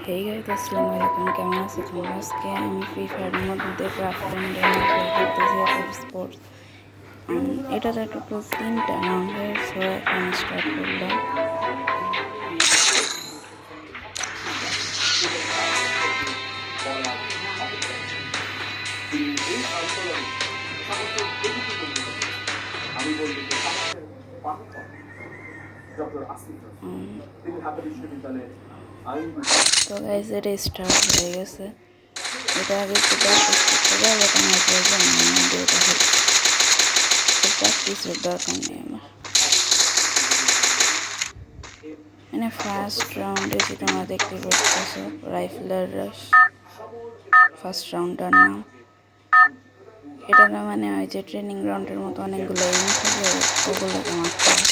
Hey guys, আসসালামু আলাইকুম। কেমন আছো তোমরা? আজকে আমি ফ্রি ফায়ারের মধ্যে ক্রাফট এন্ডের মধ্যে খেলতেছি এফ স্পোর্টস। এটাতে টোটাল 3টা রাউন্ডের, সো এখন স্টার্ট করলাম। তো গাইস, এটা স্টার্ট হয়ে গেছে। এটা আগে একটু প্র্যাকটিস করতে হবে, বাট আমার প্রয়োজন নেই। আমাদের এটা প্র্যাকটিসের দরকার নেই আমার। মানে ফার্স্ট রাউন্ডে যে তোমরা দেখতে পাচ্ছ রাইফেলার রাশ, ফার্স্ট রাউন্ডটার নাম। এটা না মানে ওই যে ট্রেনিং গ্রাউন্ডের মতো অনেকগুলো এরিয়া থাকে, ওগুলোকে মারতে হয়।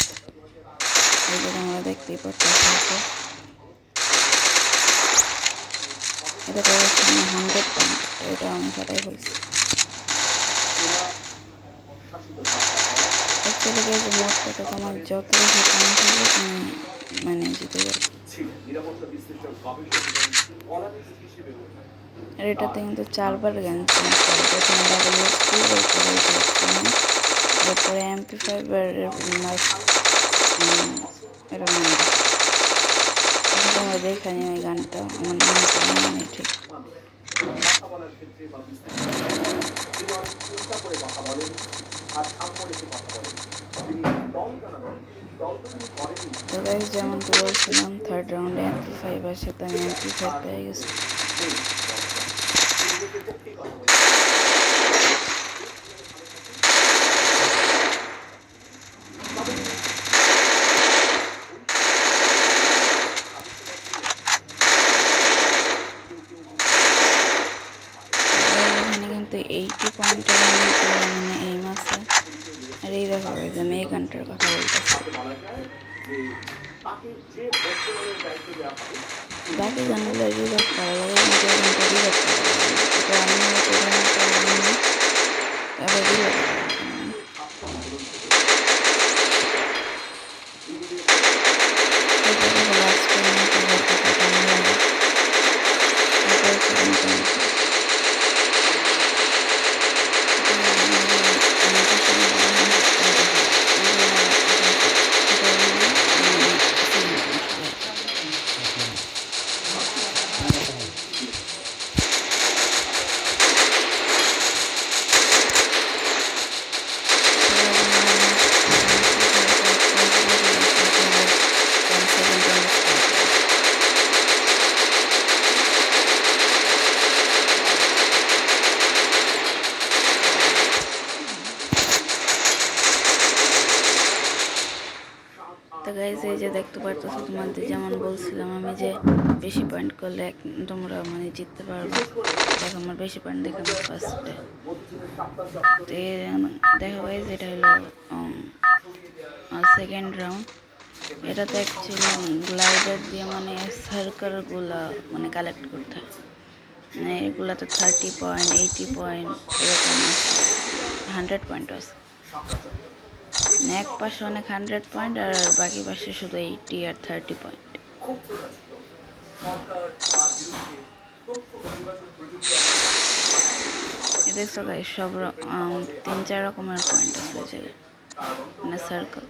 এই যে তোমরা দেখতেই পাচ্ছ, এটা তো 100 পয়েন্ট, এটা আমি ফাটাই ফেলছি। অ্যাকচুয়ালি যে মোটটাতে তোমার যত বেশি পয়েন্ট হবে তুমি মানে জিতে যাবে। আর এটাতে কিন্তু 4বার গান চেঞ্জ করে, প্রথমে WSP, এরপরে MP5 আর এটা মনে তোমরা দেখে নিও এই গানটা, আমার নামটা মনে নেই ঠিক। তো গাইস, যেমন তো বলছিলাম থার্ড রাউন্ডে MP5 আসে, তো আমি MP5 পেয়ে গেছি। এখানে কিন্তু 80 পয়েন্টের মানে এইম আছে। আর এই দেখো যে আমি এই গানটার কথা বলতেছি। বাকি গানগুলো রিভাইভ করা লাগে, কিন্তু এই গানটা রিভাইভ করা লাগে না। এটা আমি তারপর রিভাইভ করা লাগে না। লাস্ট টাইম তো গাইজ, এই যে দেখতে পারতেছো তোমাদের যেমন বলছিলাম আমি যে বেশি পয়েন্ট করলে তোমরা মানে জিততে পারবে। দেখো আমার বেশি পয়েন্ট দেখে আমি ফার্স্টে। তো দেখো গাইজ, এটা হলো সেকেন্ড রাউন্ড। এটাতে অ্যাকচুয়ালি গ্লাইডার দিয়ে মানে সার্কেলগুলো মানে কালেক্ট করতে হয়। মানে এগুলোতে 30 পয়েন্ট, 80 পয়েন্ট এরকম আছে, 100 পয়েন্ট আছে। এক পাশে অনেক 100 পয়েন্ট, আর বাকি পাশে শুধু 80 আর 30 পয়েন্ট। দেখছো গাইস, সব 3-4 রকমের পয়েন্ট আছে যে মানে সার্কেল।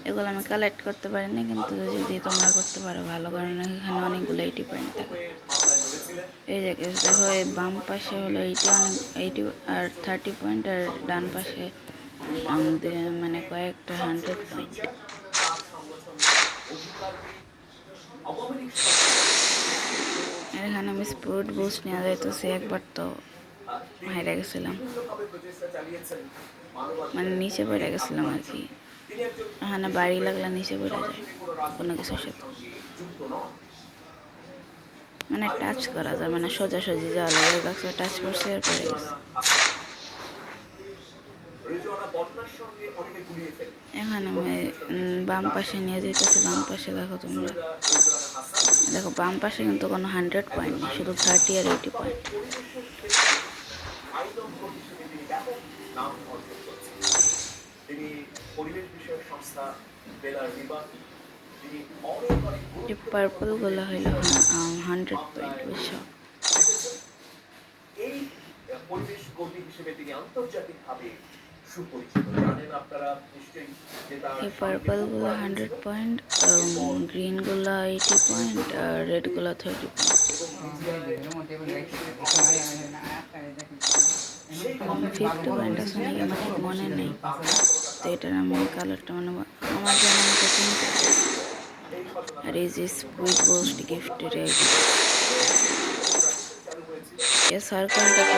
এগুলো আমি কালেক্ট করতে পারিনি, কিন্তু যদি তোমরা করতে পারো ভালো, কারণ এখানে অনেকগুলো 80 পয়েন্ট থাকে। এই যে দেখো, এই বাম পাশে হলো 80 আর 30 পয়েন্ট, আর ডান পাশে মানে কয়েকটা 100 পয়েন্ট। এখানে আমি স্পোর্ট বুস্ট নেওয়া যাইতেছি, একবার তো হেরে গেছিলাম, মানে নিচে পড়ে গেছিলাম আর কি। এখানে বাড়ি লাগলে নিচে পড়ে যায় কোনো কিছুর সাথে, মানে টাচ করা যায়, মানে সোজাসুজি যাওয়া লাগে, টাচ করছে আর পড়ে গেছে। এখানে আমি বাম পাশে নিয়ে যেতেছি। বাম পাশে দেখো তোমরা, দেখো বাম পাশে কিন্তু কোনো 100 পয়েন্ট নেই, শুধু 30 আর 80 পয়েন্ট। যে পার্পলগুলো হইলো 100 পয়েন্ট, বুঝছো? এই পরিবেশ কর্মী হিসেবে তিনি আন্তর্জাতিকভাবে সুপরিচিত। জানেন আপনারা নিশ্চয়ই যে তার এই পার্পলগুলো 100 পয়েন্ট, গ্রিনগুলো 80 পয়েন্ট, আর রেডগুলো 30 পয়েন্ট। 50 পয়েন্ট আছে নাকি আমার ঠিক মনে নেই। তো এটার আমি কালারটা মানে আমার যেমন পিঙ্ক। আর এই যে স্কুইড গোস্ট গিফটের এই সার্কেলটাতে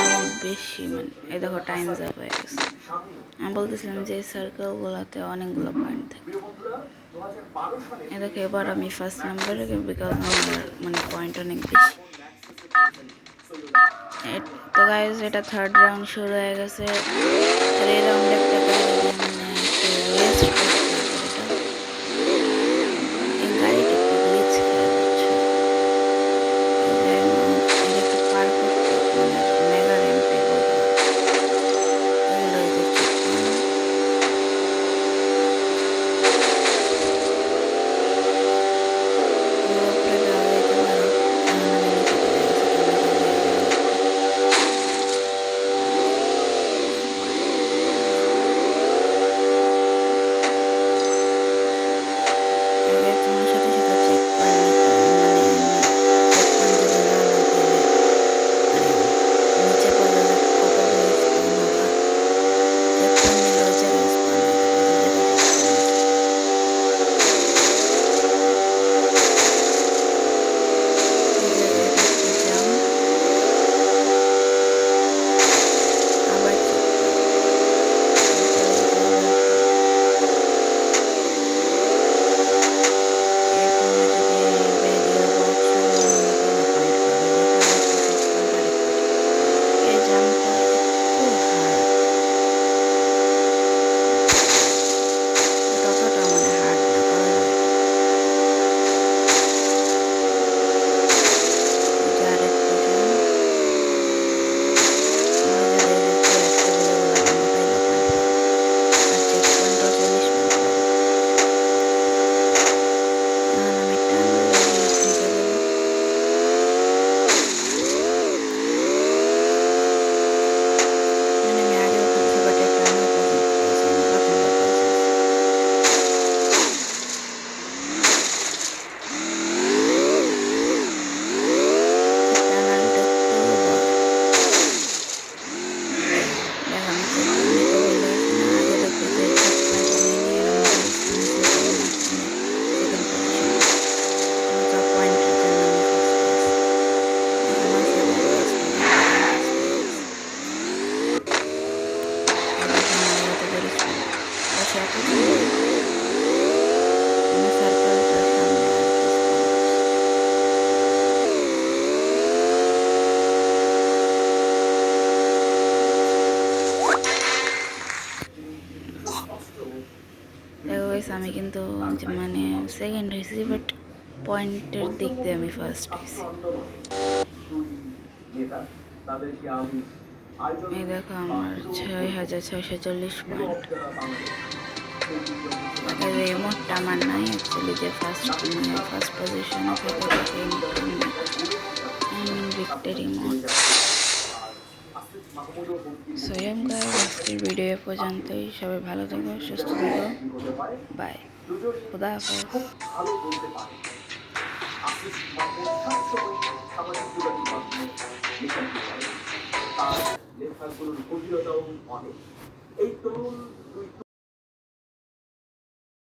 অনেক বেশি, মানে এই দেখো টাইম আপ হয়ে গেছে। আমি বলতেছিলাম যে এই সার্কেলগুলোতে অনেকগুলো পয়েন্ট থাকে। এ দেখো এবার আমি ফার্স্ট নাম্বারে, বিকজ আমার মানে পয়েন্ট অনেক বেশি। তো গাইজ এটা থার্ড রাউন্ড শুরু হয়ে গেছে। আর এই রাউন্ডে একটা গাড়ি মানে একটু রেস্ট করতে হবে। এই গাড়িটা একটু গ্লিচ খেয়ে যাচ্ছে, এটা একটু পার করতে মানে মেগা র্যাম্পে বলতে পারো। তোমার সাথে সাথে চেক করে নিতে মানে চেক পয়েন্ট যদি না নামতে নিচে পড়লে কতগুলো স্পান হবে। চেক পয়েন্ট নিলে ওই জায়গায় স্পান হয়ে যাবে। আবার চেক আমি কিন্তু মানে সেকেন্ড হয়েছি, বাট পয়েন্টের দিক দিয়ে আমি ফার্স্ট হয়েছি। এই দেখো আমার 6640 পয়েন্ট। এই মোটটা আমার নাই অ্যাকচুয়ালি, যে ফার্স্ট পজিশনে থাকে তাকে ভিক্টরি মোড। সোয়াম গাইস, আজকের ভিডিও এ পর্যন্তই। সবাই ভালো থেকো, সুস্থ থেকো, বাই, খুদা হাফেজ। লেখাগুলোর গভীরতাও অনেক। এই